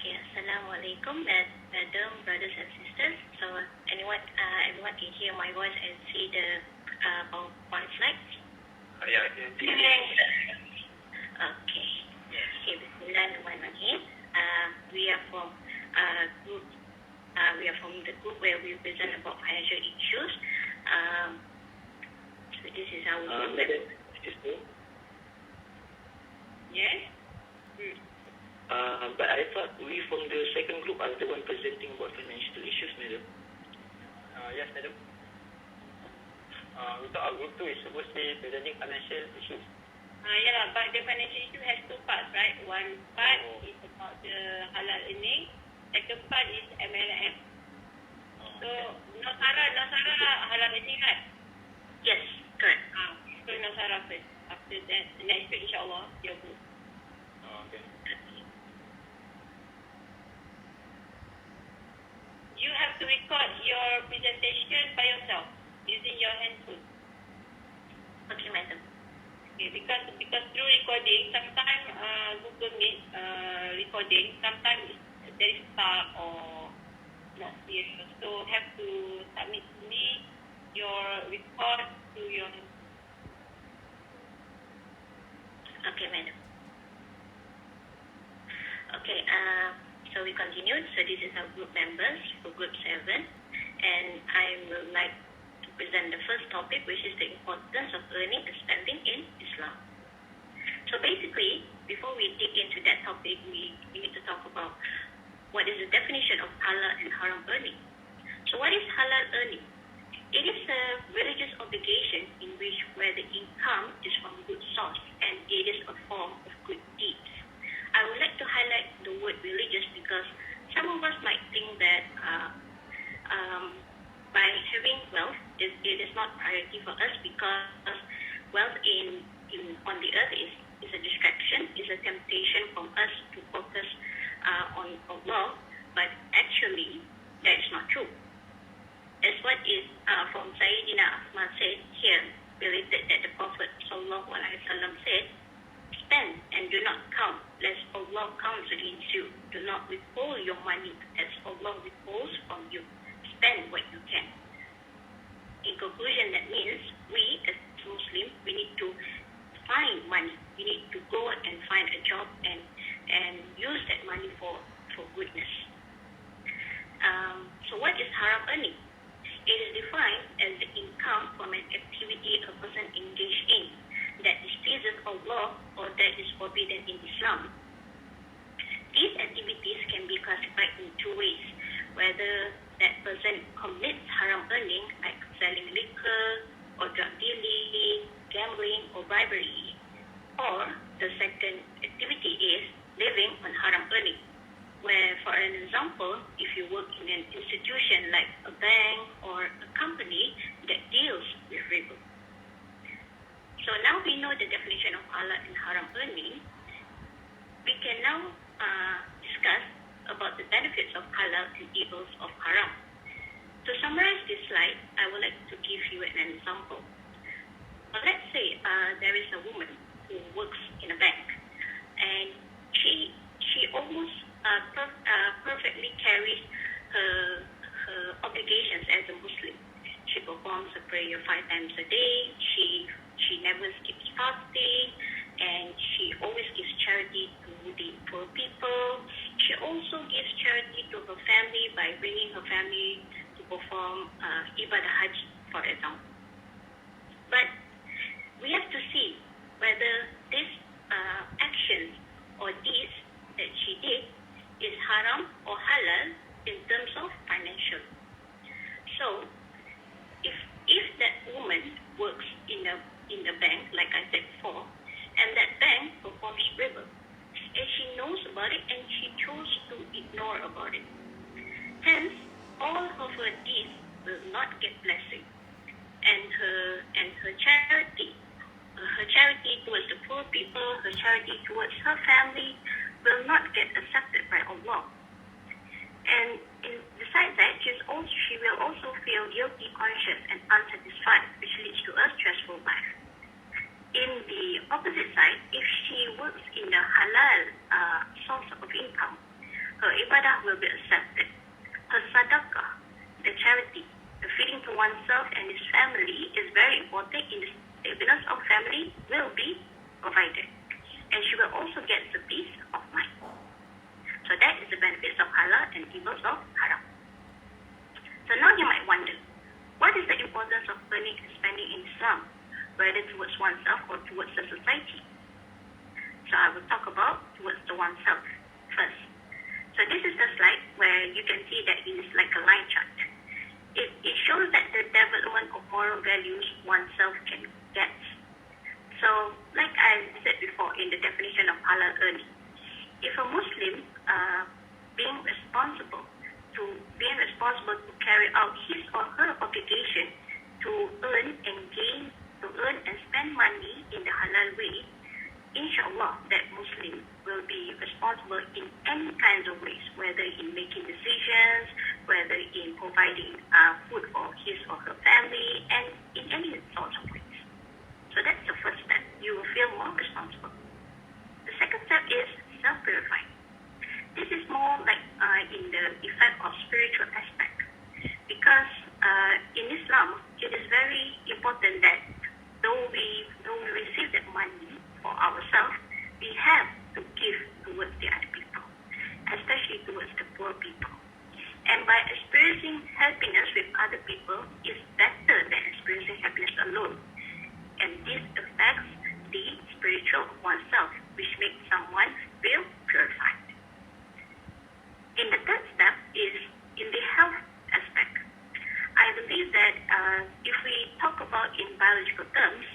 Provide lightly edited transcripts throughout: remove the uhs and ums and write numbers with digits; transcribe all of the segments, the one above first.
Okay, Assalamualaikum, madam, brothers and sisters. So, everyone can hear my voice and see the PowerPoint slides? Yeah. Okay. Okay, Bismillahirrahmanirrahim. We are from group. We are from the group where we present about financial issues. So this is our group. Excuse me. Yes. But I thought we from the second group are the one presenting about financial issues, madam. Yes, madam. Untuk our group 2 is supposed to be presenting financial issues. Yeah, but the financial issue has two parts, right? One part is about the halal earning. Second part is MLM. So, Nasara halal earning, right? Yes, correct. So Nasara first. After that, next week, insyaAllah, your group. Okay. You have to record your presentation by yourself using your handphone. Okay, madam. Okay, because through recording, sometimes Google Meet recording, sometimes there is stuck or not clear. So have to submit to me your report to your. Okay, madam. Okay, so we continue. So this is our group members for group 7, and I would like to present the first topic, which is the importance of earning and spending in Islam. So basically, before we dig into that topic, we need to talk about what is the definition of halal and haram earning. So what is halal earning? It is a religious obligation in which where the income is from good source and it is a form of good deeds. I would like to highlight the word religious because some of us might think that by having wealth, it is not priority for us because wealth on the earth is a distraction, is a temptation from us to focus on Allah, but actually that is not true. As what is from Sayyidina Ahmad said here, related that the Prophet Sallallahu Alaihi Wasallam said, spend and do not count, lest Allah counts against you. Do not withhold your money, as Allah withholds from you. Spend what you can. In conclusion, that means we as Muslims, we need to find money. We need to go and find a job and use that money for goodness. So what is haram earning? It is defined as the income from an activity a person engaged in that displeases Allah or that is forbidden in Islam. These activities can be classified in two ways, whether that person commits haram earning like selling liquor or drug dealing, gambling or bribery, or the second activity is living on haram earning, where for an example, if you work in an institution like a bank or a company that deals with riba. So now we know the definition of halal and haram earning. We can now discuss about the benefits of halal and evils of haram. To summarize this slide, I would like to give you an example. Let's say there is a woman who works in a bank, and she almost perfectly carries her obligations as a Muslim. She performs a prayer 5 times a day. She never skips fasting, and she always gives charity to the poor people. She also gives charity to her family by bringing her family to perform ibadah hajj, for example. But we have to see whether this action or deeds that she did is haram or halal in terms of financial. So, if that woman works in the bank, like I said before, and that bank performs riba, and she knows about it and she chose to ignore about it. Hence, all of her deeds will not get blessing, and her charity towards the poor people, her charity towards her family will not get accepted by Allah. And besides that, she will also feel guilty, conscious, and unsatisfied, which leads to a stressful life. In the opposite side, if she works in the halal source of income, her ibadah will be accepted. Her sadaqah, the charity, the feeding to oneself and his family is very important in the stability of family will be provided. And she will also get the peace of mind. So that is the benefits of halal and evils of haram. So now you might wonder, what is the importance of earning and spending in Islam, whether towards oneself or towards the society? So I will talk about towards the oneself first. So this is the slide where you can see that it is like a line chart. It shows that the development of moral values oneself can get. So like I said before in the definition of halal earning, if a Muslim being responsible to carry out his or her obligation to earn and spend money in the halal way, inshallah, that Muslim will be responsible in any kinds of ways, whether in making decisions, whether in providing food for his or her family, and in any sorts of ways. So that's the first step. You will feel more responsible. The second step is self-purifying. This is more like in the effect of spiritual aspect, because in Islam it is very important that though we receive that money for ourselves, we have to give towards the other people, especially towards the poor people. And by experiencing happiness with other people is better than experiencing happiness alone. And this affects the spiritual oneself, which makes someone feel purified. In the third step is in the health aspect. I believe that if we talk about in biological terms,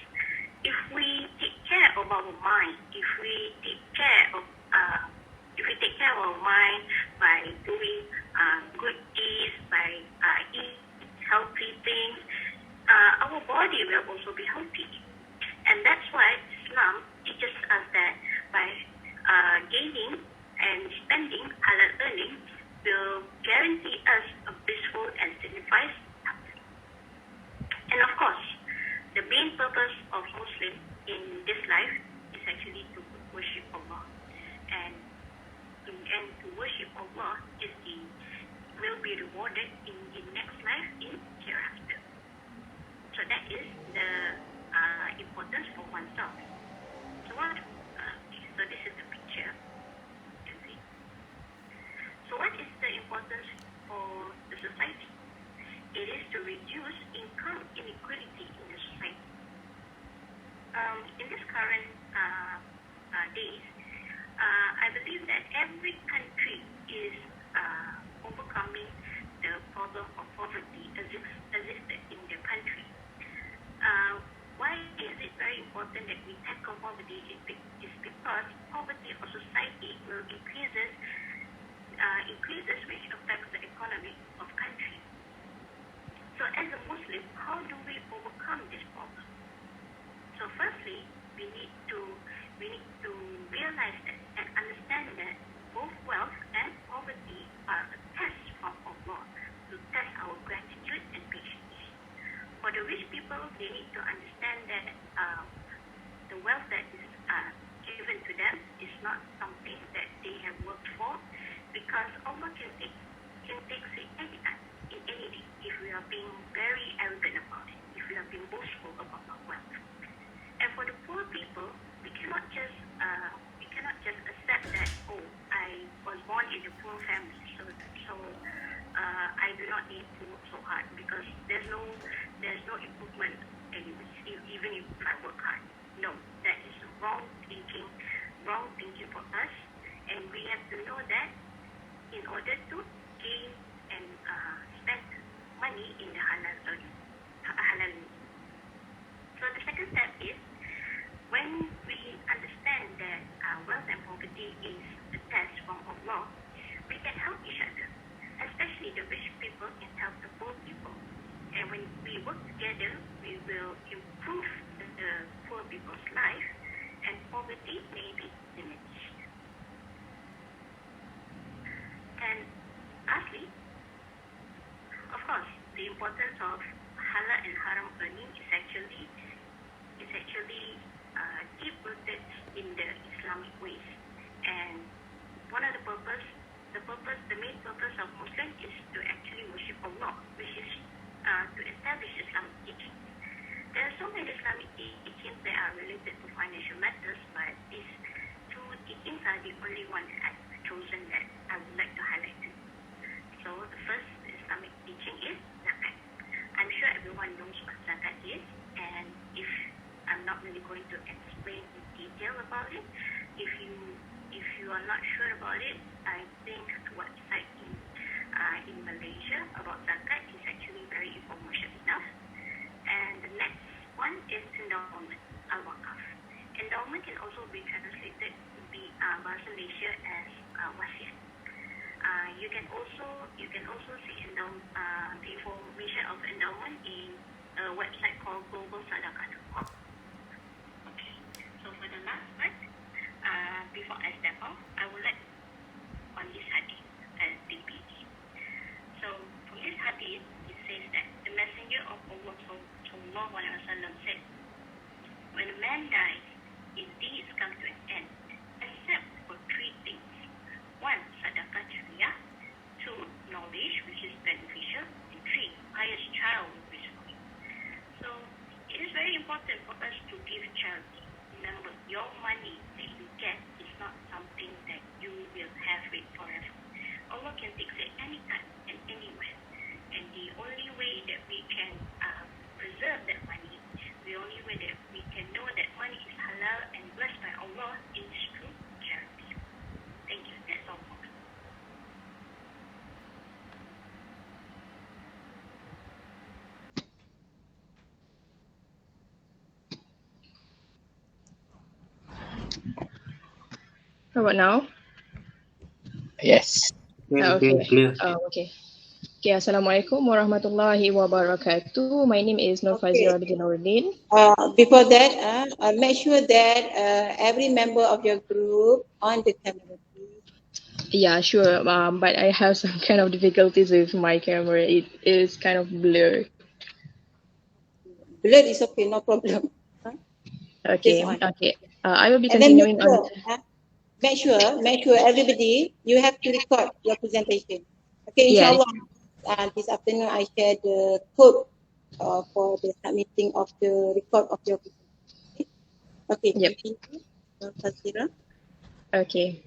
if we take care of our mind, if we take care of our mind by doing good deeds, by eating healthy things, our body will also be healthy. And that's why Islam teaches us that by gaining and spending halal earning will guarantee us a blissful and signifies health. And of course, the main purpose of Muslim in this life is actually to worship Allah. And to worship Allah will be rewarded in the next life in hereafter. So that is the importance for oneself. So this is the picture. You see. So what is the importance for the society? It is to reduce income inequality in the society. In this current days, I believe that every country is overcoming the problem of poverty existed in their country. Why is it very important that we tackle poverty? Is because poverty for society will increases which affects the economy of country. So as a Muslim, how do we overcome this problem? So firstly, we need to realize that and understand that both wealth and poverty are a test from Allah to test our gratitude and patience. For the rich people, they need to understand that the wealth that is given to them is not something that they have worked for, because Allah can take it anytime, in any day, if we are being very arrogant about it, if we are being boastful about our wealth. And for the poor people, we cannot just accept that, oh, I was born in a poor family, so I do not need to work so hard, because there's no improvement anyways, even if I work hard. No, that is wrong thinking for us, and we have to know that in order to gain and spend money in the halal. So the second step is, when we understand that wealth and poverty is a test from Allah, we can help each other, especially the rich people can help the poor people. And when we work together, we will improve the poor people's life, and poverty may be diminished. And lastly, of course, the importance of halal and haram earning is actually deep-rooted in the Islamic ways. And one of the purpose the main purpose of Muslim is to actually worship Allah, which is to establish Islamic teachings. There are so many Islamic teachings that are related to financial matters, but these two teachings are the only one that I've chosen that I would like to highlight to you. So the first Islamic teaching is zakat. I'm sure everyone knows what zakat is, and if I'm not really going to explain in detail about it, if you are not sure about it, I think the website in Malaysia about zakat is actually very informative enough. And the next one is endowment, al-waqaf. Endowment can also be translated to be bahasa Malaysia as wasiat. You can also see the information of endowment in a website called globalsadaqah.com. Okay, so for the last part, before I step off, I would like on this hadith as DPD. So from this hadith, it says that the Messenger of Allah sallallahu alaihi wasallam said, when a man dies, his deeds come to an end, except for three things. One, sadaqah jariyah. Two, knowledge, which is beneficial. And three, pious child who is good. So it is very important for us to give charity. Remember, your money that you get is not something that you will have it forever. Allah can fix it anytime and anywhere. And the only way that we can preserve that money, the only way that we can know that money is halal and blessed by Allah is through charity. Thank you. That's all for me. How about now? Yes. Okay. Okay, Assalamualaikum warahmatullahi wabarakatuh. My name is Nur Fazira binti Nuruddin. Before that, make sure that every member of your group on the camera, please. Yeah, sure. But I have some kind of difficulties with my camera. It is kind of blurred. Blur is okay, no problem. Okay. On. Okay. I will be And then continuing on. make sure everybody, you have to record your presentation. Okay, Yes. inshallah, this afternoon I share the code for the submitting of the record of your presentation. Okay, Yep. Fazira. Okay.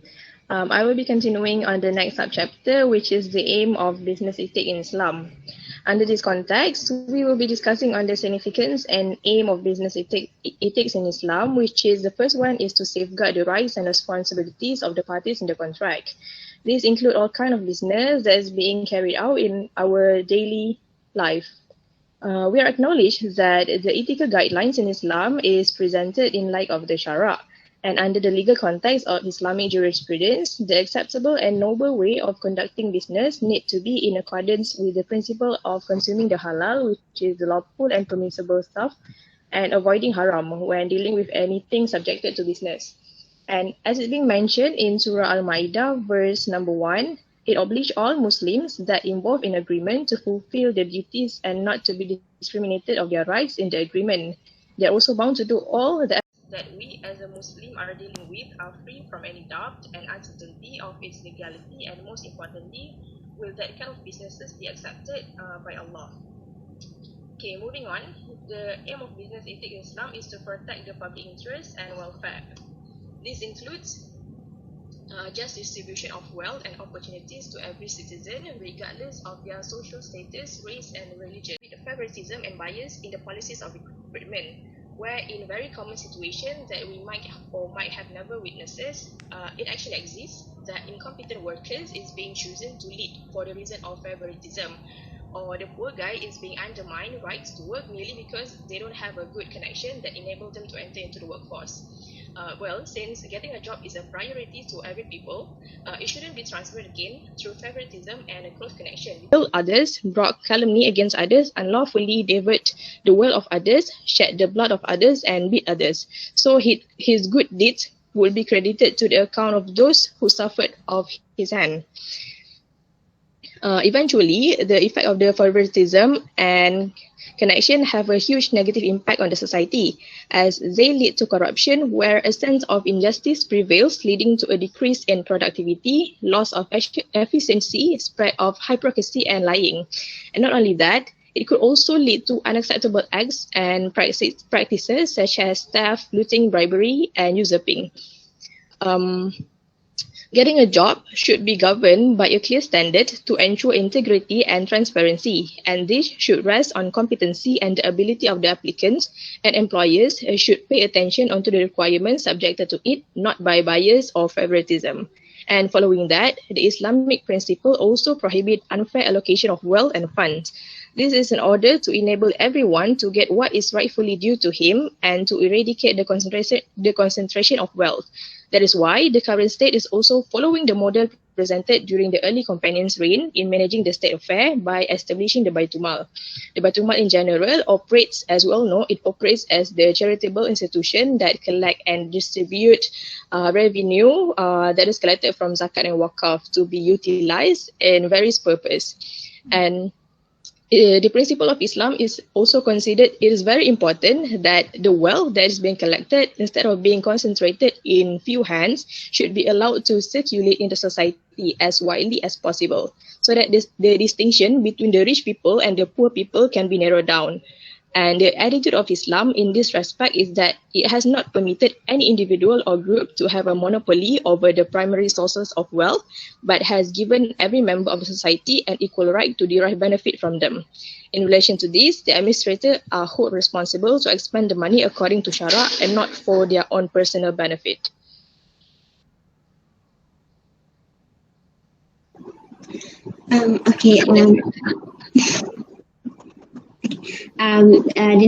I will be continuing on the next subchapter, which is the aim of business ethics in Islam. Under this context, we will be discussing on the significance and aim of business ethics in Islam, which is the first one is to safeguard the rights and responsibilities of the parties in the contract. These include all kind of business that is being carried out in our daily life. We are acknowledged that the ethical guidelines in Islam is presented in light of the Sharia. And under the legal context of Islamic jurisprudence, the acceptable and noble way of conducting business need to be in accordance with the principle of consuming the halal, which is the lawful and permissible stuff, and avoiding haram when dealing with anything subjected to business. And as it's being mentioned in Surah Al-Ma'idah, verse number 1, it obliges all Muslims that involve in agreement to fulfill their duties and not to be discriminated of their rights in the agreement. They are also bound to do all that we as a Muslim are dealing with are free from any doubt and uncertainty of its legality, and most importantly, will that kind of businesses be accepted by Allah. Okay, moving on. The aim of business ethics in Islam is to protect the public interest and welfare. This includes just distribution of wealth and opportunities to every citizen, regardless of their social status, race, and religion. The favoritism and bias in the policies of recruitment, where in a very common situation that we might have never witnessed, it actually exists, that incompetent workers is being chosen to lead for the reason of favoritism, or the poor guy is being undermined rights to work merely because they don't have a good connection that enable them to enter into the workforce. Well, since getting a job is a priority to every people, it shouldn't be transferred again through favoritism and a close connection. Kill others, brought calumny against others, unlawfully divert the will of others, shed the blood of others, and beat others. So his good deeds will be credited to the account of those who suffered of his hand. Eventually, the effect of the favoritism and connection have a huge negative impact on the society, as they lead to corruption where a sense of injustice prevails, leading to a decrease in productivity, loss of efficiency, spread of hypocrisy and lying. And not only that, it could also lead to unacceptable acts and practices such as theft, looting, bribery, and usurping. Getting a job should be governed by a clear standard to ensure integrity and transparency, and this should rest on competency and the ability of the applicants, and employers should pay attention onto the requirements subjected to it, not by bias or favoritism. And following that, the Islamic principle also prohibit unfair allocation of wealth and funds. This is in order to enable everyone to get what is rightfully due to him and to eradicate the concentration of wealth. That is why the current state is also following the model presented during the early companions' reign in managing the state affair by establishing the Baitul Mal. The Baitul Mal in general operates, as we all know, it operates as the charitable institution that collect and distribute revenue that is collected from zakat and wakaf to be utilized in various purposes. And the principle of Islam is also considered, it is very important that the wealth that is being collected, instead of being concentrated in few hands, should be allowed to circulate in the society as widely as possible, so that the distinction between the rich people and the poor people can be narrowed down. And the attitude of Islam in this respect is that it has not permitted any individual or group to have a monopoly over the primary sources of wealth, but has given every member of the society an equal right to derive benefit from them. In relation to this, the administrators are held responsible to expend the money according to Shara and not for their own personal benefit. The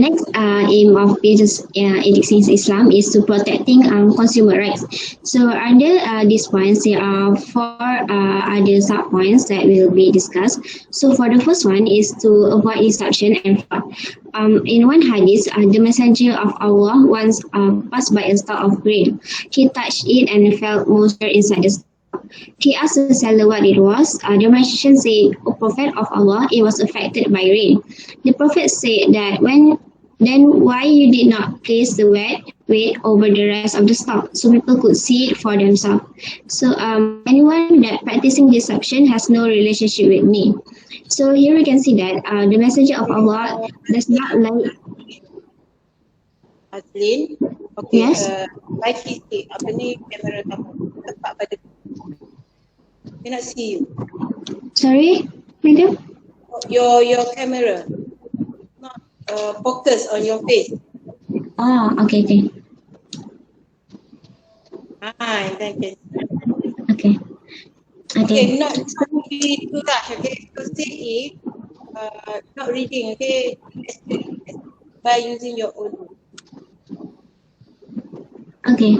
next aim of business ethics in Islam is to protecting consumer rights. So under these points, there are four other sub-points that will be discussed. So for the first one is to avoid deception and fraud. In one hadith, the messenger of Allah once passed by a stalk of grain. He touched it and felt moisture inside the stalk. He asked the seller what it was. The magician said, "O Prophet of Allah, it was affected by rain." The Prophet said that then why you did not place the weight over the rest of the stock so people could see it for themselves. So anyone that practicing deception has no relationship with me. So here we can see that the messenger of Allah does not like. Azlin, okay. Yes. Like he say, apa ni kamera kamu tepat pada. Cannot see you. Sorry, madam. Your camera not focus on your face. Oh, okay. Thank you. Okay. Not be too rush. Okay, so say if not reading. Okay, by using your own. Okay.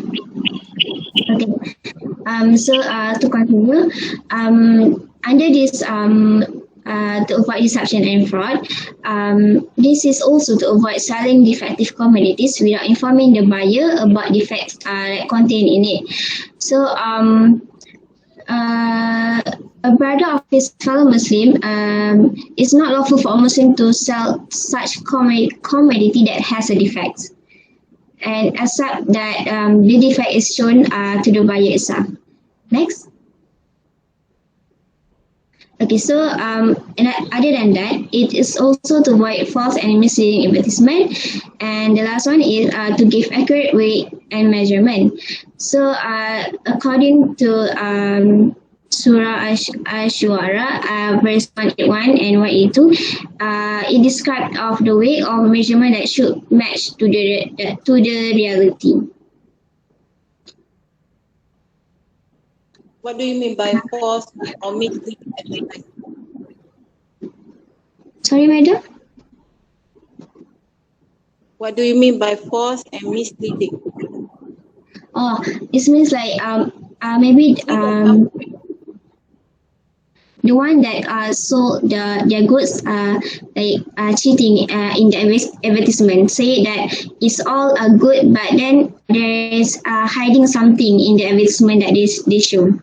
So to continue, under this to avoid deception and fraud, this is also to avoid selling defective commodities without informing the buyer about defects contained in it. So a brother of his fellow Muslim, it's not lawful for a Muslim to sell such commodity that has a defect, and except that the defect is shown to the buyer itself. Next. Okay, so and other than that, it is also to avoid false and misleading advertisement. And the last one is to give accurate weight and measurement. So according to Surah Ash-Shu'ara, verse 181 and 182, it describes of the weight or measurement that should match to the reality. What do you mean by false or misleading advertisement? Sorry, madam? What do you mean by false and misleading? Oh, it means like maybe the one that sold their goods cheating in the advertisement, say that it's all good, but then there is hiding something in the advertisement that they show.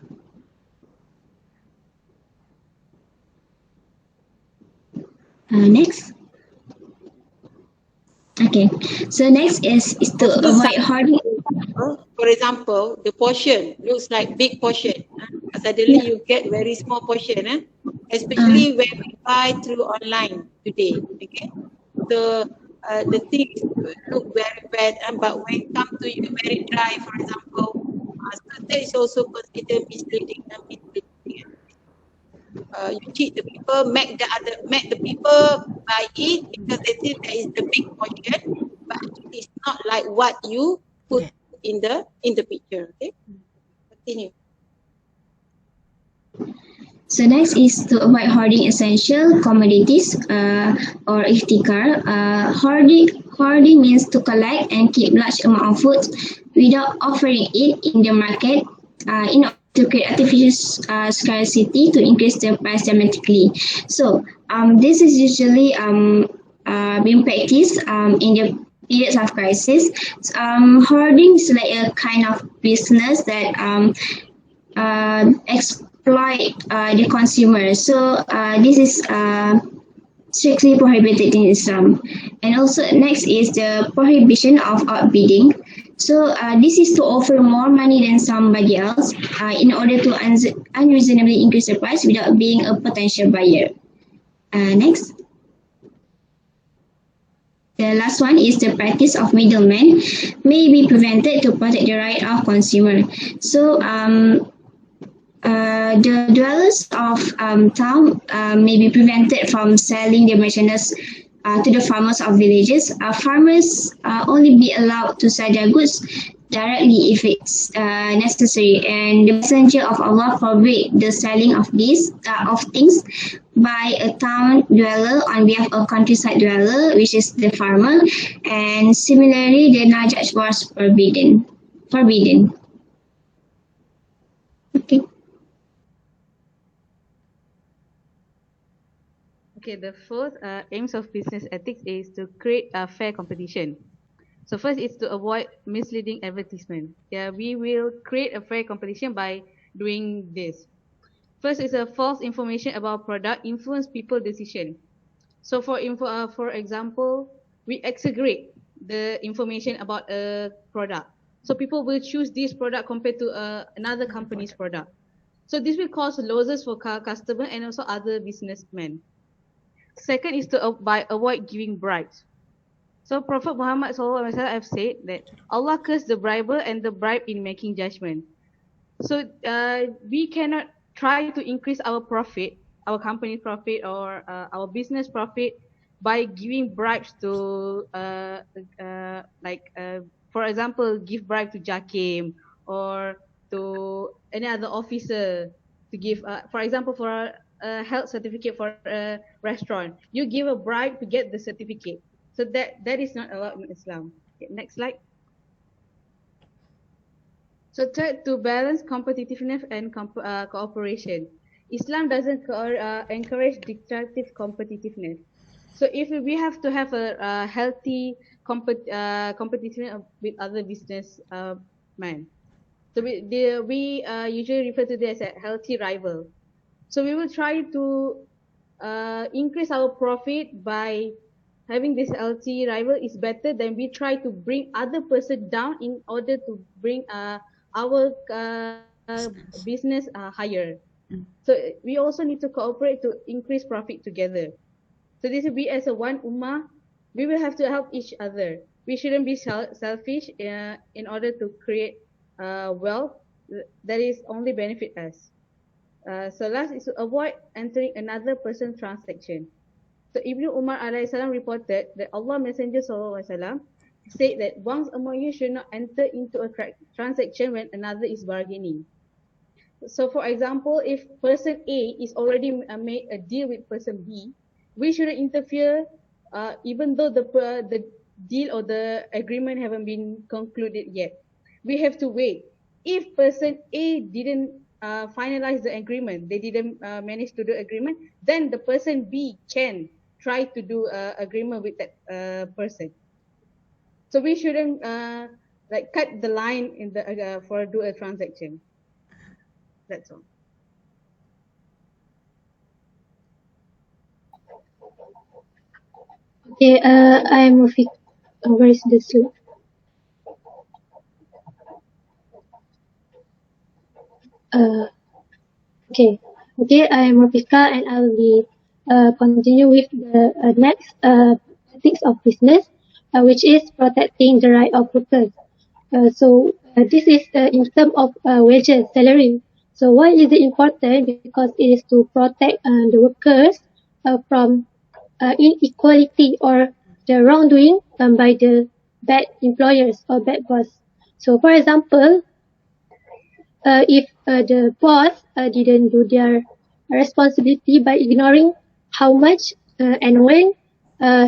Next. Okay. So next is to Also, avoid hoarding. for example, the portion looks like big portion. Suddenly you get very small portion, especially when we buy through online today. Okay, so the things look very bad, but when it comes to you very dry, for example, so that is also considered misleading and misleading. You cheat the people, make the people buy it because they think that is the big portion, but it's not like what you put in the picture. Okay, continue. So next is to avoid hoarding essential commodities or ihtikar. Hoarding means to collect and keep large amount of food without offering it in the market in order to create artificial scarcity to increase the price dramatically. So this is usually being practiced in the periods of crisis. Hoarding is like a kind of business that exploit the consumer. So this is strictly prohibited in Islam. And also next is the prohibition of outbidding. So this is to offer more money than somebody else in order to unreasonably increase the price without being a potential buyer. Next. The last one is the practice of middlemen may be prevented to protect the right of consumer. So the dwellers of town may be prevented from selling their merchandise to the farmers of villages. Farmers only be allowed to sell their goods directly if it's necessary, and the messenger of Allah forbade the selling of these of things by a town dweller on behalf of countryside dweller, which is the farmer, and similarly the najaj was forbidden. Okay. Okay, the fourth aims of business ethics is to create a fair competition. So first is to avoid misleading advertisement. Yeah, we will create a fair competition by doing this. First is a false information about product influence people decision. So for example, we exaggerate the information about a product. So people will choose this product compared to another company's product. So this will cause losses for customer and also other businessmen. Second is to avoid giving bribes. So Prophet Muhammad SAW have said that Allah cursed the briber and the bribe in making judgment. So we cannot try to increase our profit, our company profit or our business profit by giving bribes to for example, give bribe to Jakim or to any other officer to give, for example, for a health certificate for a restaurant. You give a bribe to get the certificate. So that is not allowed in Islam. Okay, next slide. So third, to balance competitiveness and cooperation. Islam doesn't encourage destructive competitiveness. So if we have to have a healthy competition with other business men. So we usually refer to this as a healthy rival. So we will try to increase our profit by having this healthy rival is better than we try to bring other person down in order to bring our business higher. So we also need to cooperate to increase profit together. So this will be as a one ummah. We will have to help each other. We shouldn't be selfish in order to create wealth that is only benefit us. So last is to avoid entering another person's transaction. So Ibnu Umar AS reported that Allah Messenger SAW said that one among you should not enter into a transaction when another is bargaining. So for example, if person A is already made a deal with person B, we shouldn't interfere even though the deal or the agreement haven't been concluded yet. We have to wait. If person A didn't finalize the agreement, they didn't manage to do agreement, then the person B can try to do agreement with that person. So we shouldn't like cut the line in the for do a transaction. That's all. Okay, I'm Mufik. Where is the slide? Uh, okay. Okay, I'm Rafika and I will be continue with the next ethics of business, which is protecting the right of workers. This is in terms of wages, salary. So why is it important? Because it is to protect the workers from inequality or the wrongdoing by the bad employers or bad boss. So for example, if the boss didn't do their responsibility by ignoring how much and when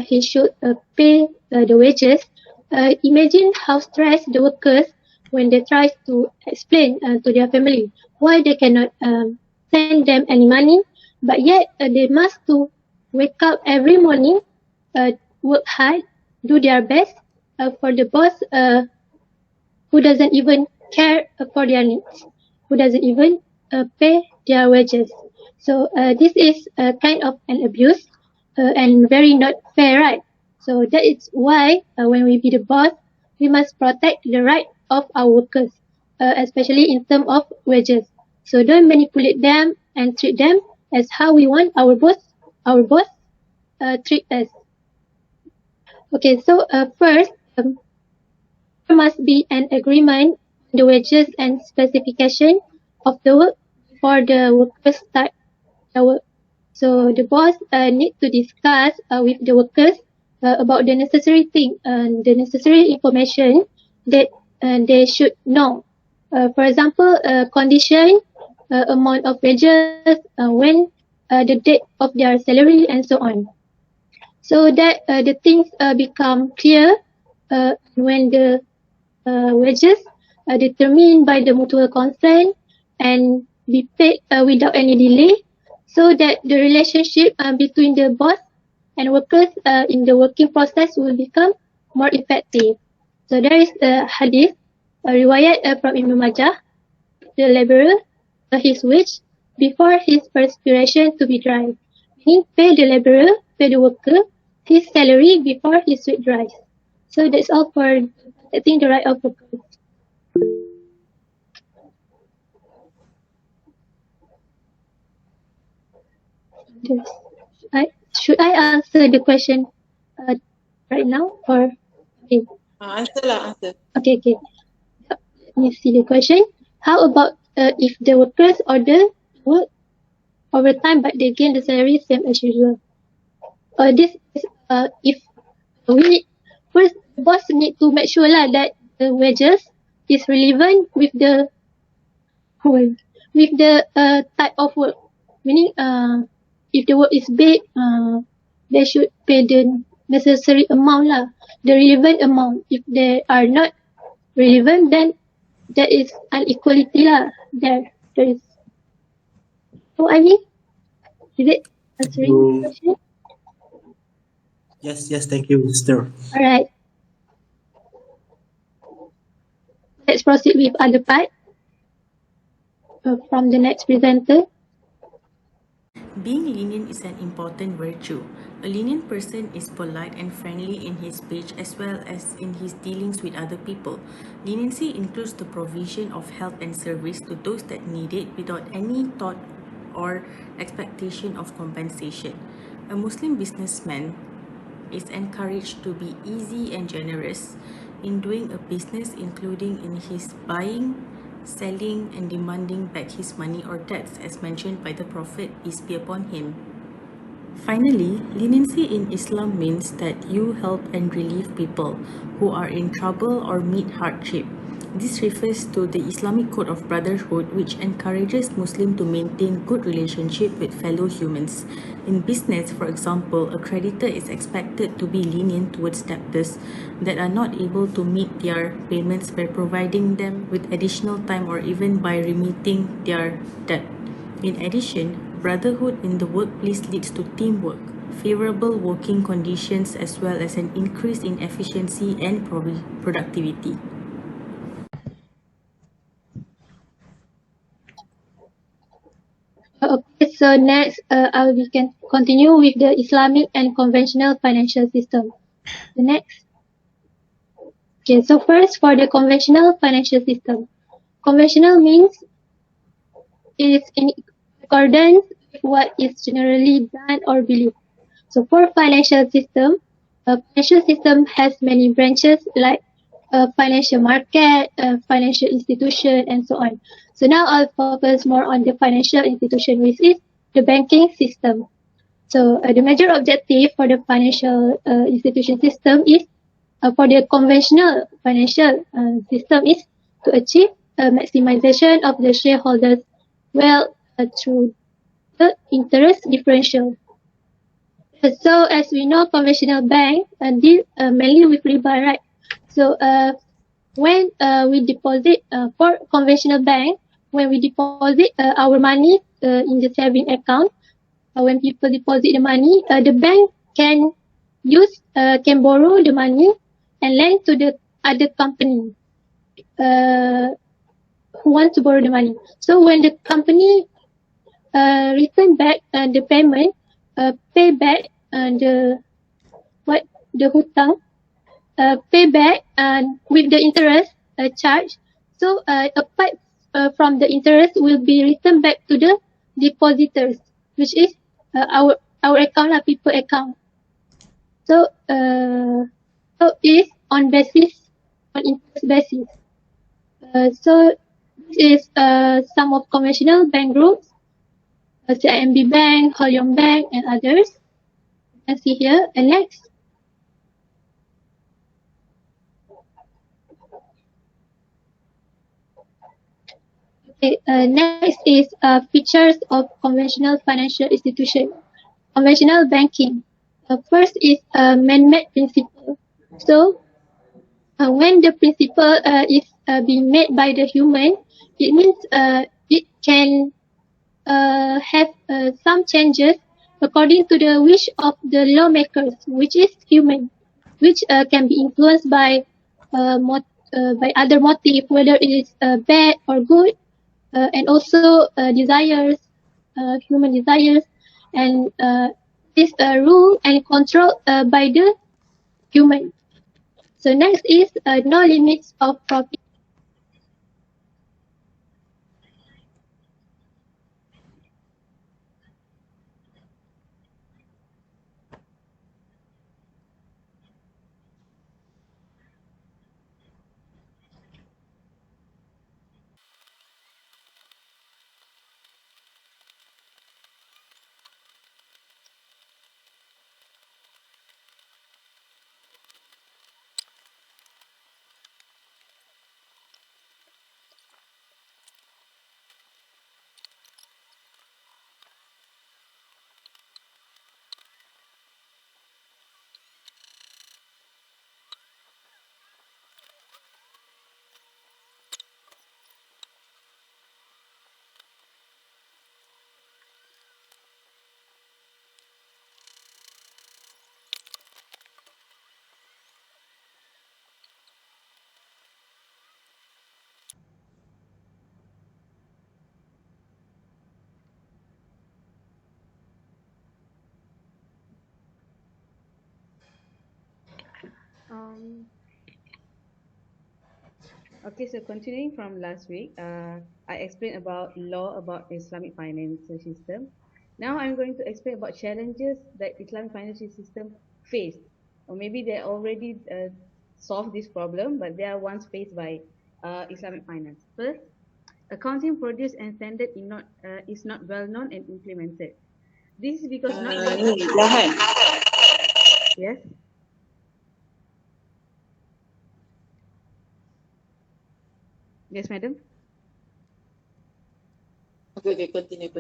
he should pay the wages, imagine how stressed the workers when they try to explain to their family why they cannot send them any money, but yet they must to wake up every morning, work hard, do their best for the boss who doesn't even care for their needs, who doesn't even pay their wages. So this is a kind of an abuse and very not fair, right? So that is why when we be the boss, we must protect the right of our workers, especially in terms of wages. So don't manipulate them and treat them as how we want our boss treat us. Okay, so first, there must be an agreement on the wages and specification of the work before the workers start their work. So the boss need to discuss with the workers about the necessary thing and the necessary information that they should know. For example, condition, amount of wages, when the date of their salary, and so on. So that the things become clear when the wages are determined by the mutual consent and be paid without any delay, so that the relationship between the boss and workers in the working process will become more effective. So there is a hadith, a riwayat from Ibn Majah, the laborer his wage before his perspiration to be dry. Meaning pay the laborer, pay the worker his salary before his sweat dries. So that's all for protecting the right of workers. Yes. Should I answer the question uh, right now or okay? Answer. Okay. Let me see the question. How about if the workers order work overtime but they gain the salary same as usual? This is if we first the boss need to make sure lah that the wages is relevant with the type of work. Meaning if the work is big, they should pay the necessary amount lah, the relevant amount. If they are not relevant, then there is inequality lah. There is. So I mean, is it answering the question? Yes, thank you, Mr. Alright. Let's proceed with other part from the next presenter. Being lenient is an important virtue. A lenient person is polite and friendly in his speech as well as in his dealings with other people. Leniency includes the provision of help and service to those that need it without any thought or expectation of compensation. A Muslim businessman is encouraged to be easy and generous in doing a business, including in his buying, selling, and demanding back his money or debts, as mentioned by the Prophet, peace be upon him. Finally, leniency in Islam means that you help and relieve people who are in trouble or meet hardship. This refers to the Islamic code of brotherhood, which encourages Muslims to maintain good relationship with fellow humans. In business, for example, a creditor is expected to be lenient towards debtors that are not able to meet their payments by providing them with additional time or even by remitting their debt. In addition, brotherhood in the workplace leads to teamwork, favorable working conditions, as well as an increase in efficiency and productivity. Okay, so next we can continue with the Islamic and conventional financial system. The next. Okay, so first for the conventional financial system. Conventional means is in accordance with what is generally done or believed. So for financial system, a financial system has many branches like financial market, financial institution, and so on. So now I'll focus more on the financial institution, which is the banking system. So the major objective for the financial institution system is for the conventional financial system is to achieve maximization of the shareholders' wealth through the interest differential. So as we know, conventional banks deal mainly with riba, right? So when we deposit for conventional bank, when we deposit our money in the saving account, when people deposit the money, the bank can borrow the money and lend to the other company uh, who want to borrow the money. So when the company return back the payment, pay back the hutang, pay back with the interest charge. So apart from the interest will be returned back to the depositors, which is our account, people account. So is on interest basis. So this is some of conventional bank groups, CIMB Bank, Holion Bank, and others. You can see here. And next. Okay, next is features of conventional financial institution. Conventional banking. First is man-made principle. So when the principle is being made by the human, it means it can have some changes according to the wish of the lawmakers, which is human, which can be influenced by other motive, whether it is bad or good, and also human desires, and is ruled and controlled by the human. So next is no limits of profit. Um, okay, so continuing from last week, I explained about law about Islamic financial system. Now I'm going to explain about challenges that Islamic financial system faced, or maybe they already solved this problem, but they are once faced by Islamic finance. First, accounting produced and standard is not well known and implemented. This is because not many. Yes. Yes, madam. Okay, continue.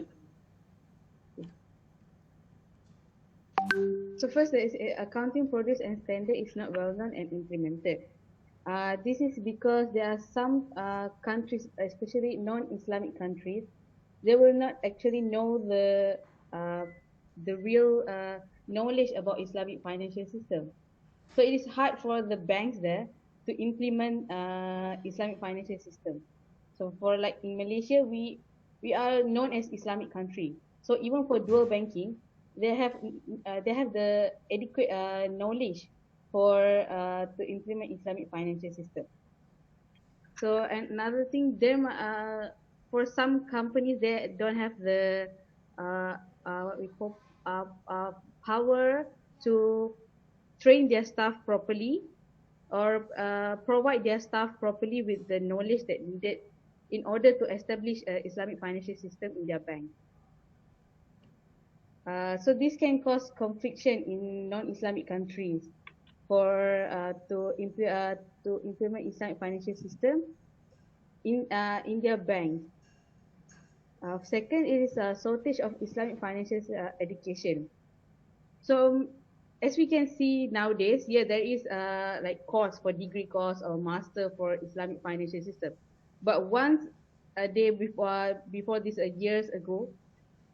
So first, there is accounting produced and standard is not well known and implemented. This is because there are some countries, especially non-Islamic countries, they will not actually know the real knowledge about Islamic financial system. So it is hard for the banks there to implement Islamic financial system. So for like in Malaysia, we we are known as Islamic country. So even for dual banking, they have the adequate knowledge for to implement Islamic financial system. So and another thing, for some companies they don't have the what we call power to train their staff properly or provide their staff properly with the knowledge that needed in order to establish an Islamic financial system in their bank. So this can cause confusion in non-Islamic countries for to implement Islamic financial system in their bank. Second is a shortage of Islamic financial education. So as we can see nowadays, yeah, there is like course for degree course or master for Islamic financial system. But once a day before this years ago,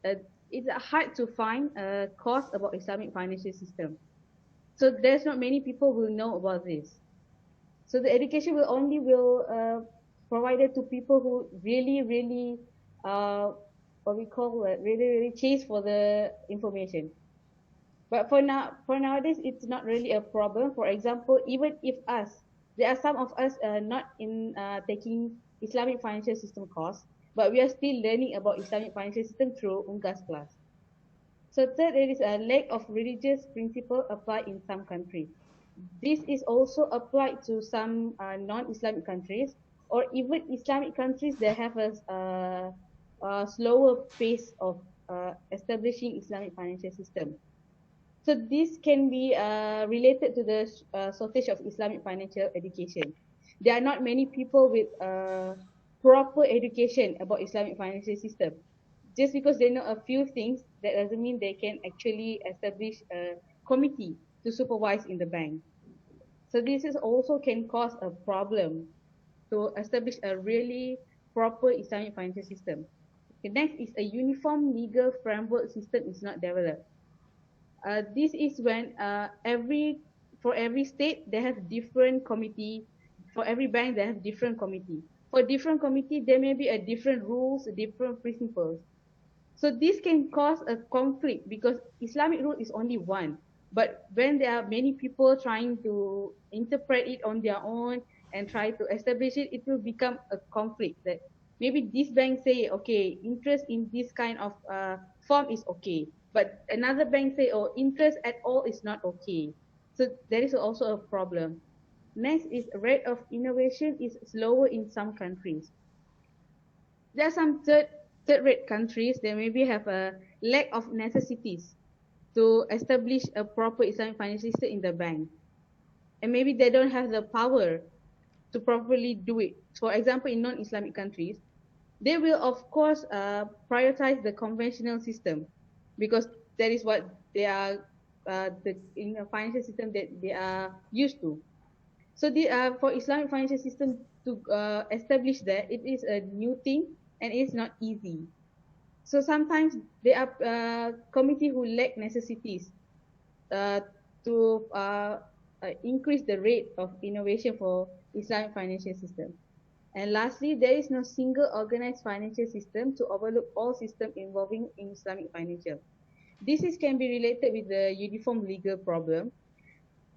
uh, it's hard to find a course about Islamic financial system. So there's not many people will know about this. So the education will only provided to people who really what we call really chase for the information. But for nowadays, it's not really a problem. For example, even if there are some of us not in taking Islamic financial system course, but we are still learning about Islamic financial system through UNGS class. So third, there is a lack of religious principle applied in some countries. This is also applied to some non-Islamic countries or even Islamic countries that have a slower pace of establishing Islamic financial system. So this can be related to the shortage of Islamic financial education. There are not many people with proper education about Islamic financial system. Just because they know a few things, that doesn't mean they can actually establish a committee to supervise in the bank. So this is also can cause a problem to establish a really proper Islamic financial system. The next is a uniform legal framework system is not developed. This is when for every state they have different committee. For every bank they have different committee. For different committee there may be a different rules, different principles. So this can cause a conflict because Islamic rule is only one. But when there are many people trying to interpret it on their own and try to establish it, it will become a conflict. That maybe this bank say, okay, interest in this kind of form is okay, but another bank say, oh, interest at all is not okay. So there is also a problem. Next is rate of innovation is slower in some countries. There are some third rate countries that maybe have a lack of necessities to establish a proper Islamic financial system in the bank. And maybe they don't have the power to properly do it. For example, in non-Islamic countries, they will of course prioritize the conventional system because that is what they are in a financial system that they are used to. So for Islamic financial system to establish that, it is a new thing and it's not easy. So sometimes there are committee who lack necessities uh, to increase the rate of innovation for Islamic financial system. And lastly, there is no single organized financial system to overlook all systems involving in Islamic financial. This can be related with the uniform legal problem,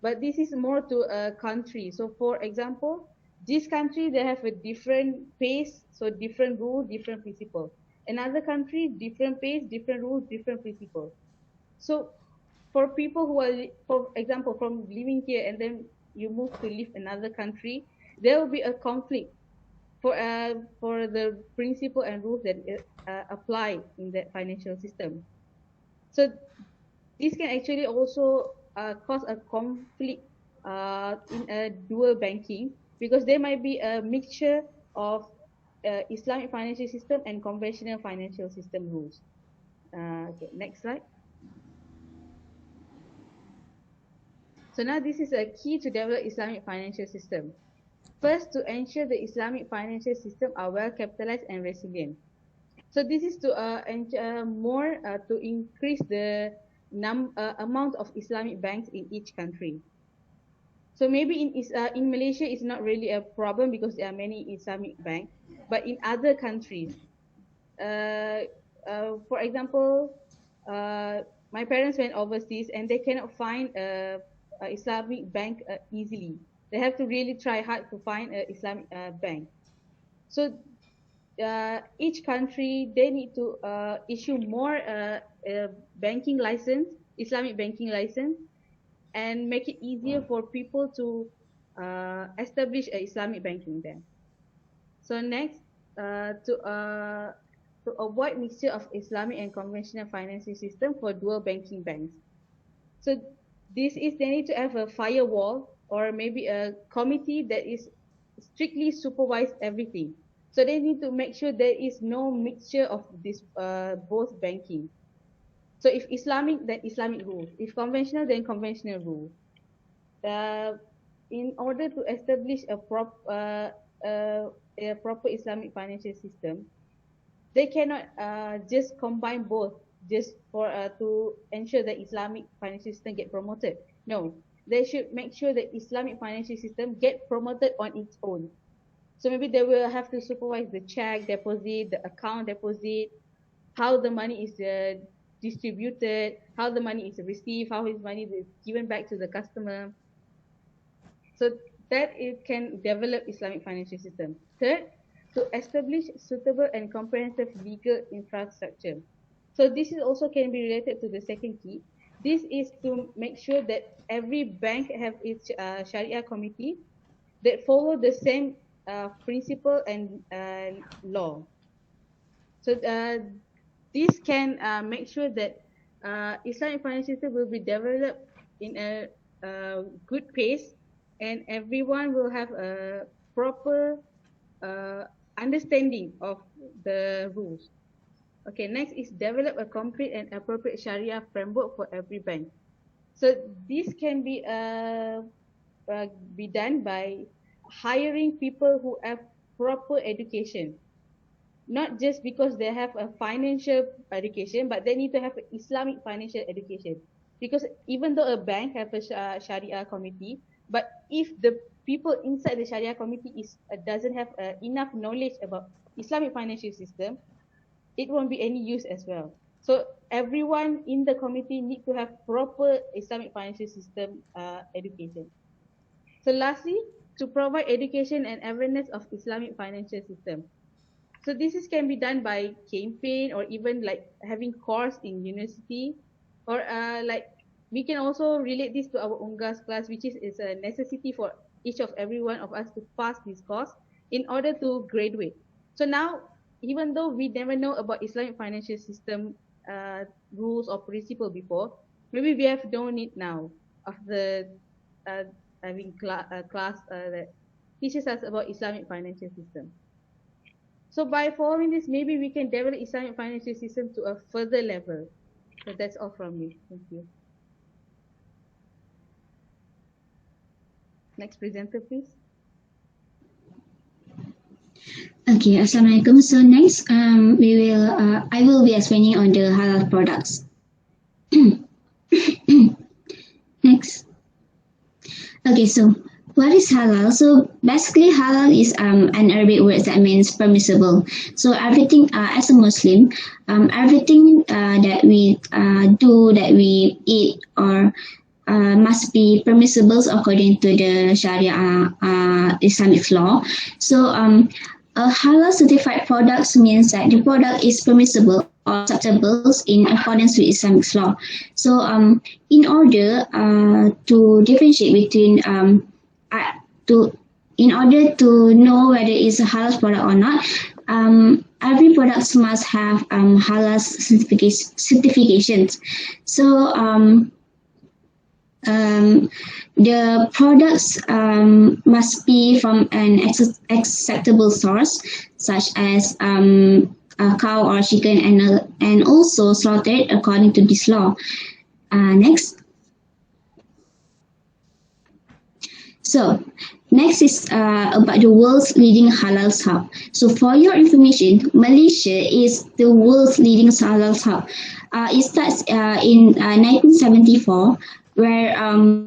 but this is more to a country. So for example, this country, they have a different pace, so different rule, different principle. Another country, different pace, different rules, different principle. So for people who are, for example, from living here and then you move to live another country, there will be a conflict for the principle and rules that apply in that financial system. So this can actually also cause a conflict in a dual banking because there might be a mixture of Islamic financial system and conventional financial system rules. Okay, next slide. So now this is a key to develop Islamic financial system. First, to ensure the Islamic financial system are well capitalized and resilient. So this is to to increase the amount of Islamic banks in each country. So maybe in Malaysia it's not really a problem because there are many Islamic banks, but in other countries, for example, my parents went overseas and they cannot find a Islamic bank easily. They have to really try hard to find an Islamic bank. So each country, they need to issue more banking license, Islamic banking license, and make it easier for people to establish a Islamic banking there. So next, to avoid mixture of Islamic and conventional financing system for dual banking banks. So this is, they need to have a firewall or maybe a committee that is strictly supervise everything. So they need to make sure there is no mixture of this both banking. So if Islamic, then Islamic rules. If conventional, then conventional rules. In order to establish a proper Islamic financial system, they cannot just combine both just for to ensure that Islamic financial system get promoted. No, they should make sure that Islamic financial system get promoted on its own. So maybe they will have to supervise the check deposit, the account deposit, how the money is distributed, how the money is received, how his money is given back to the customer. So that it can develop Islamic financial system. Third, to establish suitable and comprehensive legal infrastructure. So this is also can be related to the second key. This is to make sure that every bank have its Sharia committee that follow the same principle and law. So this can make sure that Islamic financial system will be developed in a good pace, and everyone will have a proper understanding of the rules. Okay, next is develop a complete and appropriate Sharia framework for every bank. So this can be done by hiring people who have proper education, not just because they have a financial education, but they need to have an Islamic financial education. Because even though a bank have a Sharia committee, but if the people inside the Sharia committee doesn't have enough knowledge about Islamic financial system, it won't be any use as well. So everyone in the committee need to have proper Islamic financial system education. So lastly, to provide education and awareness of Islamic financial system. So this can be done by campaign or even like having course in university, or like we can also relate this to our UNGS class, which is a necessity for each of every one of us to pass this course in order to graduate. So now, even though we never know about Islamic financial system rules or principle before, maybe we have known it now after having class that teaches us about Islamic financial system. So by following this, maybe we can develop Islamic financial system to a further level. So that's all from me. Thank you. Next presenter, please. Okay, Assalamualaikum. So next, I will be explaining on the halal products. Next. Okay, so what is halal? So basically, halal is an Arabic word that means permissible. So everything, as a Muslim, everything that we do, that we eat, or must be permissible according to the Sharia Islamic law. So a halal certified product means that the product is permissible or acceptable in accordance with Islamic law. So in order to differentiate between in order to know whether it's a halal product or not, every product must have halal certifications. So the products must be from an acceptable source, such as a cow or chicken, and also slaughtered according to this law. Next. So next is about the world's leading halal hub. So for your information, Malaysia is the world's leading halal hub. It starts in 1974. where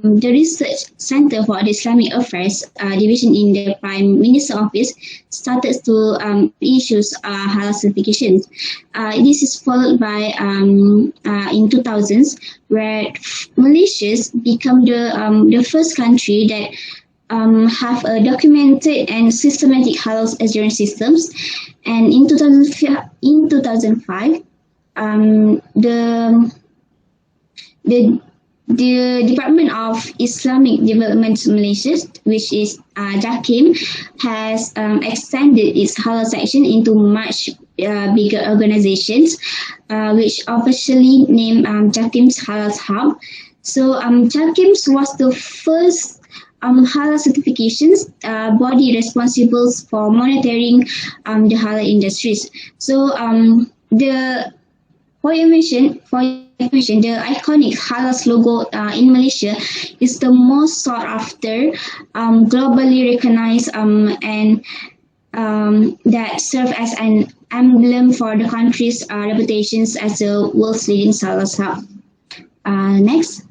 the Research Center for the Islamic Affairs division in the Prime Minister Office started to issue halal certifications. This is followed by in 2000s, where Malaysia become the first country that have a documented and systematic halal assurance systems. And in 2005, the Department of Islamic Development Malaysia, which is JAKIM, has extended its halal section into much bigger organizations, which officially named JAKIM's Halal Hub. So JAKIM's was the first halal certifications body responsible for monitoring the halal industries. So for your mention, the iconic halal logo in Malaysia is the most sought after, globally recognized, and that serve as an emblem for the country's reputations as a world's leading halal hub. Next.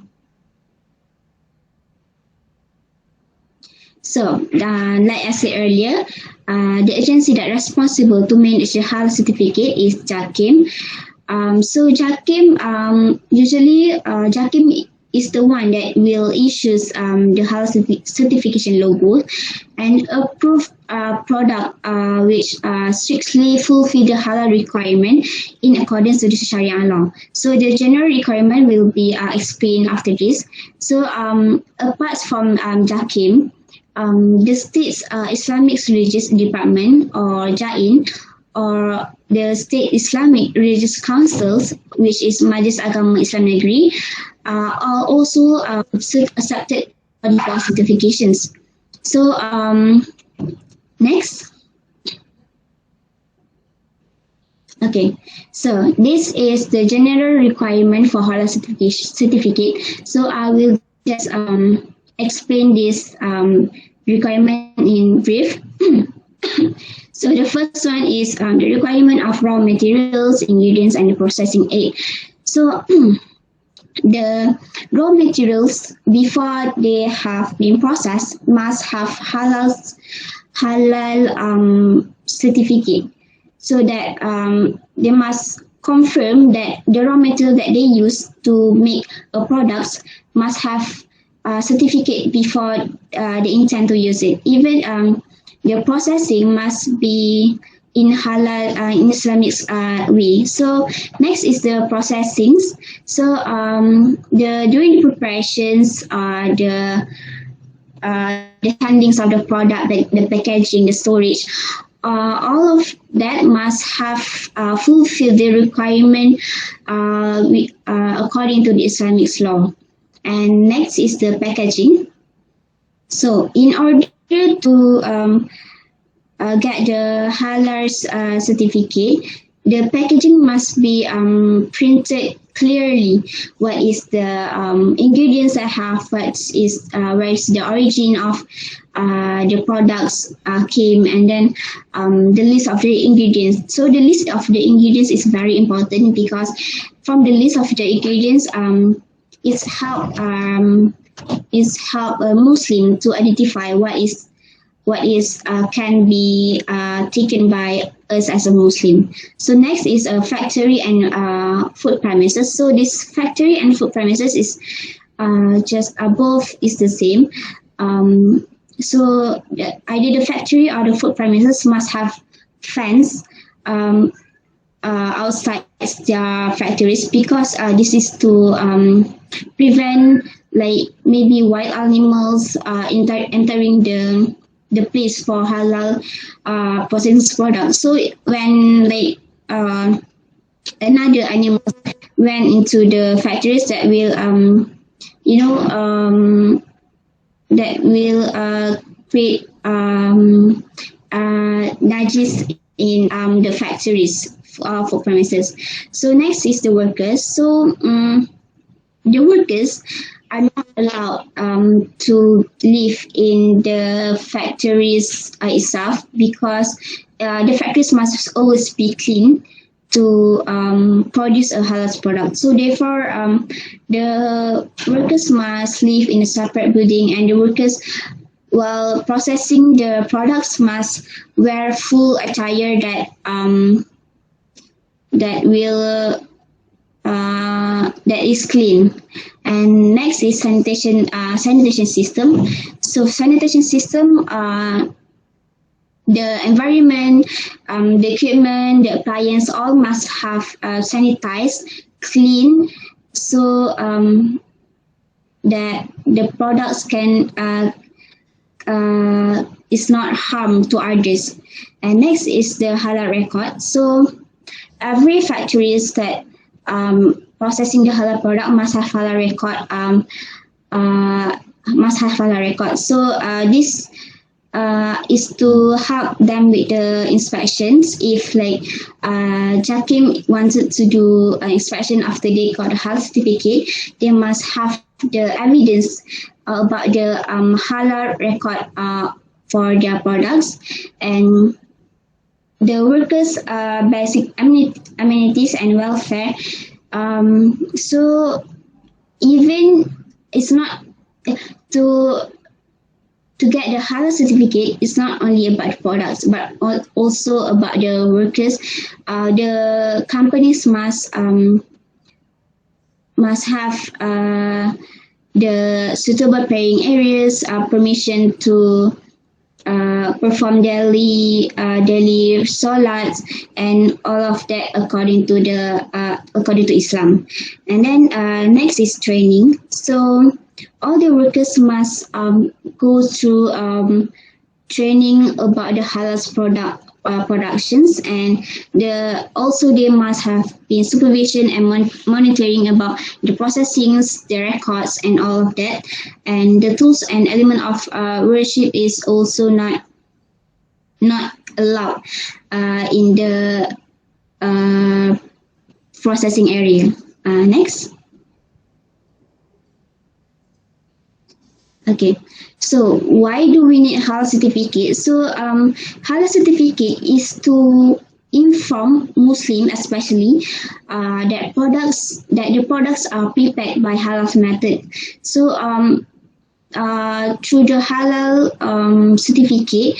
So, like I said earlier, the agency that responsible to manage the halal certificate is JAKIM. So JAKIM, usually JAKIM is the one that will issue the halal certification logo and approve product which strictly fulfill the halal requirement in accordance with the Sharia law. So the general requirement will be explained after this. So apart from JAKIM, the state's Islamic Religious Department, or JAIN, or the State Islamic Religious Councils, which is Majlis Agama Islam Negeri, are also accepted for certifications. So next. Okay, so this is the general requirement for halal certificate. So I will just explain this requirement in brief. So the first one is the requirement of raw materials, ingredients, and the processing aid. So the raw materials, before they have been processed, must have halal certificate, so that they must confirm that the raw material that they use to make a product must have a certificate before they intend to use it. Even the processing must be in halal, in Islamic way. So next is the processings. So during the preparations, the handlings of the product, the packaging, the storage, all of that must have fulfilled the requirement according to the Islamic law. And next is the packaging. So in order to get the halal certificate, the packaging must be printed clearly. What is the ingredients I have? Where is the origin of the products came, and then the list of the ingredients. So the list of the ingredients is very important, because from the list of the ingredients, it's help a Muslim to identify what is can be taken by us as a Muslim. So next is a factory and food premises. So this factory and food premises is just both is the same. So either the factory or the food premises must have fence outside their factories, because this is to prevent like maybe wild animals entering the place for halal processed products. So when like another animal went into the factories, that will that will create najis in the factories for premises. So next is the workers. So the workers are not allowed to live in the factories itself, because the factories must always be clean. to produce a halal product. So therefore, the workers must live in a separate building, and the workers, while processing the products, must wear full attire that that is clean. And next is sanitation system. So sanitation system, the environment, the equipment, the appliance, all must have sanitized, clean, so that the products can is not harm to others. And next is the halal record. So every factories that processing the halal product must have halal record. So this is to help them with the inspections. If like Jakim wanted to do an inspection after they got a halal certificate, they must have the evidence about the halal record for their products. And the workers' basic amenities and welfare. So even it's not to get the halal certificate, it's not only about products but also about the workers. The companies must have the suitable paying areas, permission to perform daily solats, and all of that according to Islam. And then next is training. So all the workers must go through training about the halal productions, and they must have been supervision and monitoring about the processings, the records, and all of that. And the tools and element of worship is also not allowed in the processing area. Next. Okay, so why do we need halal certificate? So halal certificate is to inform Muslim, especially that the products are prepared by halal method. So through the halal certificate,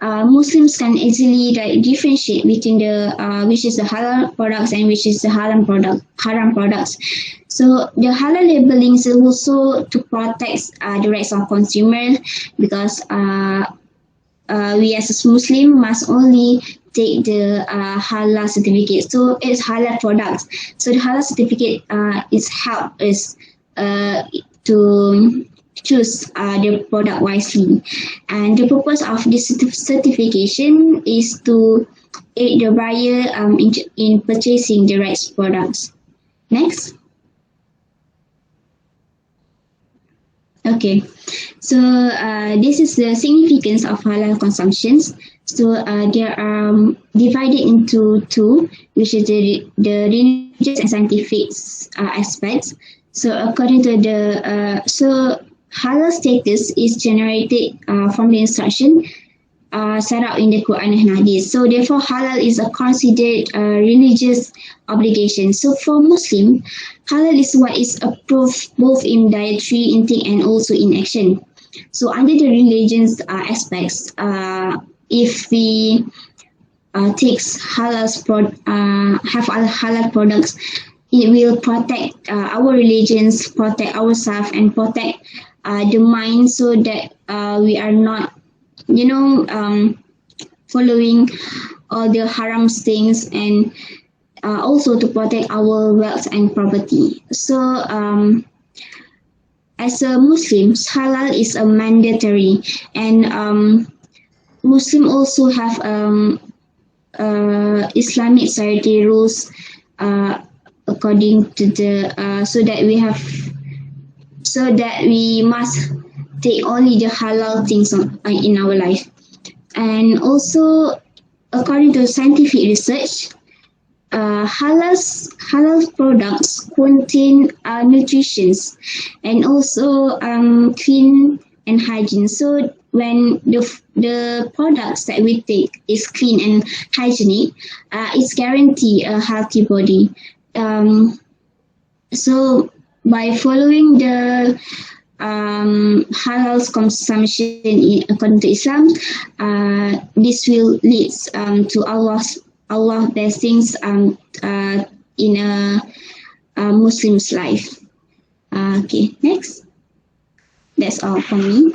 Muslims can easily differentiate between the which is the halal products and which is the haram products. So the halal labeling is also to protect the rights of consumers, because we as a Muslim must only take the halal certificate. So it's halal products. So the halal certificate is help us to choose the product wisely. And the purpose of this certification is to aid the buyer in purchasing the right products. Next. Okay, so this is the significance of halal consumptions. So they are divided into two, which is the religious and scientific aspects. So according to the halal status is generated from the instruction set out in the Quran and Hadith. So therefore, halal is considered a religious obligation. So for Muslim, halal is what is approved both in dietary intake and also in action. So under the religious aspects, if we take halal products, it will protect our religions, protect ourselves, and protect the mind, so that we are not, following all the haram things, and also to protect our wealth and property. So as a Muslim, halal is a mandatory, and Muslim also have Islamic society rules according to the so that we must take only the halal things in our life. And also, according to scientific research, halal products contain nutrition and also clean and hygiene. So when the products that we take is clean and hygienic, it's guarantee a healthy body. So by following the halal consumption according to Islam, this will lead to Allah blessings in a Muslim's life. Okay, next. That's all from me.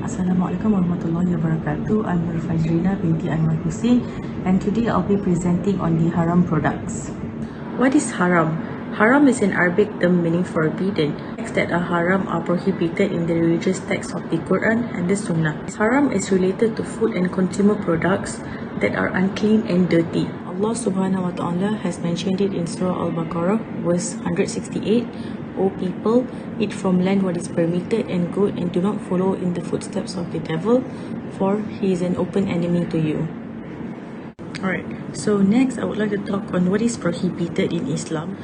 Assalamualaikum warahmatullahi wabarakatuh. I'm Nur Fajrina binti Anwar Hussein, and today I'll be presenting on the haram products. What is haram? Haram is an Arabic term meaning forbidden. Texts that are haram are prohibited in the religious texts of the Quran and the Sunnah. Haram is related to food and consumer products that are unclean and dirty. Allah subhanahu wa ta'ala has mentioned it in Surah Al-Baqarah, verse 168. O people, eat from land what is permitted and good, and do not follow in the footsteps of the devil, for he is an open enemy to you. Alright, so next I would like to talk on what is prohibited in Islam.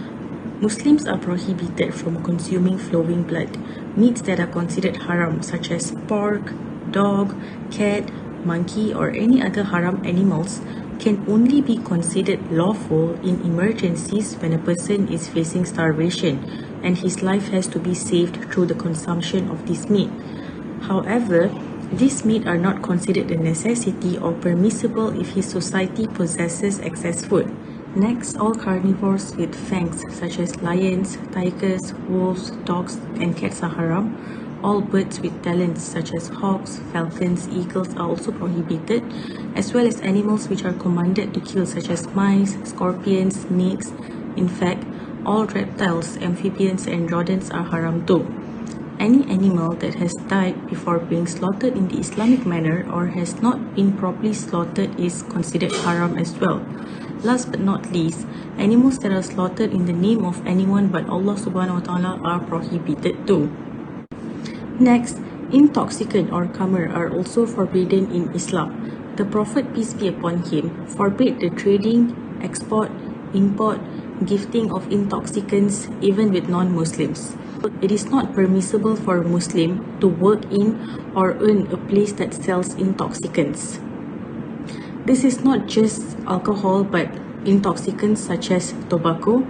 Muslims are prohibited from consuming flowing blood. Meats that are considered haram, such as pork, dog, cat, monkey, or any other haram animals, can only be considered lawful in emergencies when a person is facing starvation and his life has to be saved through the consumption of this meat. However, these meat are not considered a necessity or permissible if his society possesses excess food. Next, all carnivores with fangs such as lions, tigers, wolves, dogs, and cats are haram. All birds with talons such as hawks, falcons, eagles are also prohibited, as well as animals which are commanded to kill such as mice, scorpions, snakes. In fact, all reptiles, amphibians, and rodents are haram too. Any animal that has died before being slaughtered in the Islamic manner or has not been properly slaughtered is considered haram as well. Last but not least, animals that are slaughtered in the name of anyone but Allah subhanahu wa ta'ala are prohibited too. Next, intoxicant or khamr are also forbidden in Islam. The Prophet, peace be upon him, forbade the trading, export, import, gifting of intoxicants even with non-Muslims. It is not permissible for a Muslim to work in or earn a place that sells intoxicants. This is not just alcohol but intoxicants such as tobacco.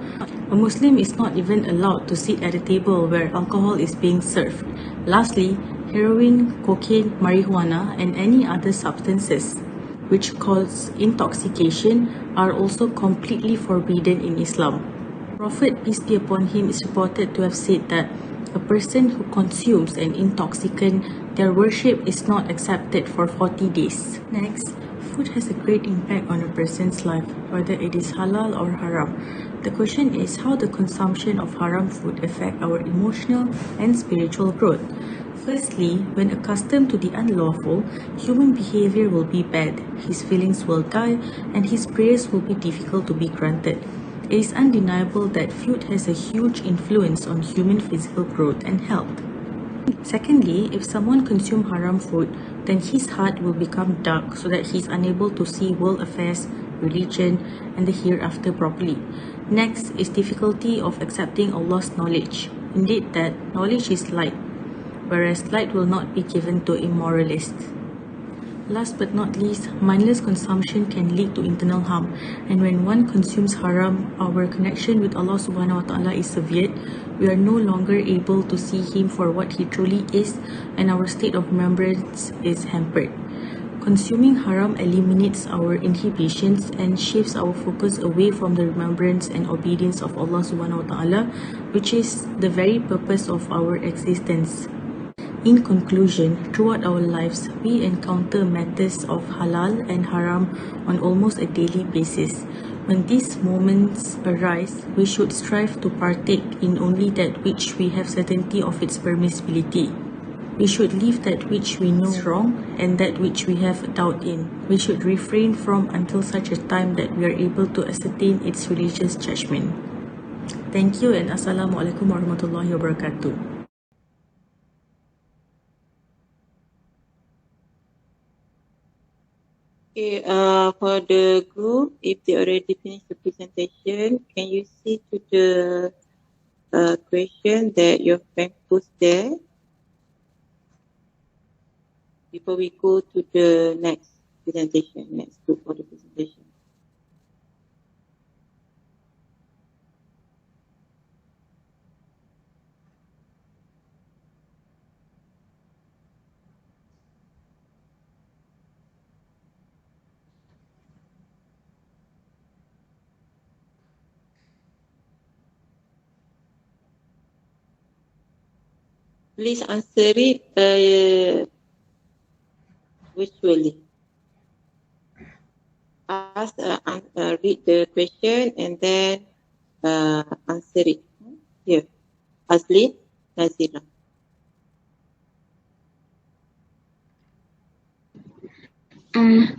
A Muslim is not even allowed to sit at a table where alcohol is being served. Lastly, heroin, cocaine, marijuana, and any other substances which cause intoxication are also completely forbidden in Islam. Prophet, peace be upon him, is reported to have said that a person who consumes an intoxicant, their worship is not accepted for 40 days. Next, food has a great impact on a person's life, whether it is halal or haram. The question is how the consumption of haram food affect our emotional and spiritual growth. Firstly, when accustomed to the unlawful, human behavior will be bad, his feelings will die, and his prayers will be difficult to be granted. It is undeniable that food has a huge influence on human physical growth and health. Secondly, if someone consumes haram food, then his heart will become dark so that he is unable to see world affairs, religion, and the hereafter properly. Next is difficulty of accepting Allah's knowledge. Indeed that knowledge is light, whereas light will not be given to immoralists. Last but not least, mindless consumption can lead to internal harm, and when one consumes haram, our connection with Allah subhanahu wa ta'ala is severed. We are no longer able to see Him for what He truly is, and our state of remembrance is hampered. Consuming haram eliminates our inhibitions and shifts our focus away from the remembrance and obedience of Allah subhanahu wa ta'ala, which is the very purpose of our existence. In conclusion, throughout our lives, we encounter matters of halal and haram on almost a daily basis. When these moments arise, we should strive to partake in only that which we have certainty of its permissibility. We should leave that which we know is wrong and that which we have doubt in. We should refrain from until such a time that we are able to ascertain its religious judgment. Thank you, and Assalamualaikum warahmatullahi wabarakatuh. Okay, for the group, if they already finished the presentation, can you see to the question that your friend posted there before we go to the next presentation, next group for the presentation? Please answer it virtually. Read the question and then answer it. Here, Azlin, Nazira.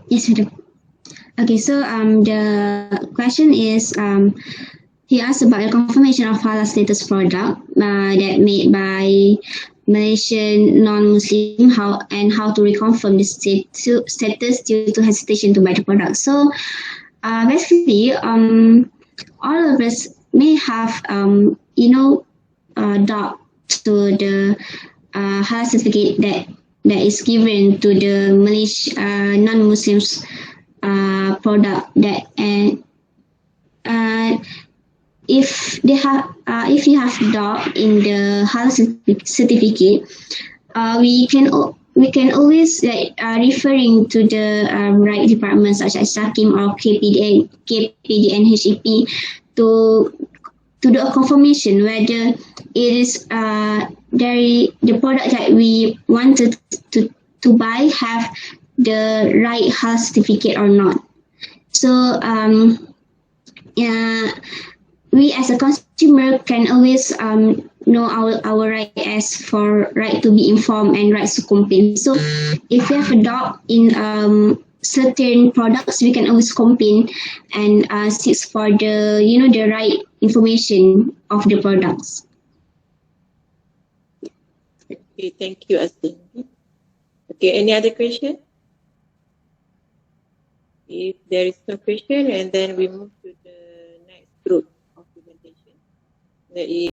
Yes, madam. Okay, so the question is he asked about the confirmation of halal status product that made by Malaysian non-Muslim, how to reconfirm the status due to hesitation to buy the product. So basically all of us may have doubt to the halal certificate that is given to the Malaysian non-Muslims product that if you have doubt in the halal certificate, we can always referring to the right departments such as SAKIM or KPD and HEP to do a confirmation whether it is the product that we wanted to buy have the right halal certificate or not. So we as a consumer can always know our right as for right to be informed and rights to complain. So if we have a doubt in certain products, we can always complain and seek for the right information of the products. Okay, thank you, Azlin. Okay, any other question? If there is no question, and then we move to the next group of presentation. That is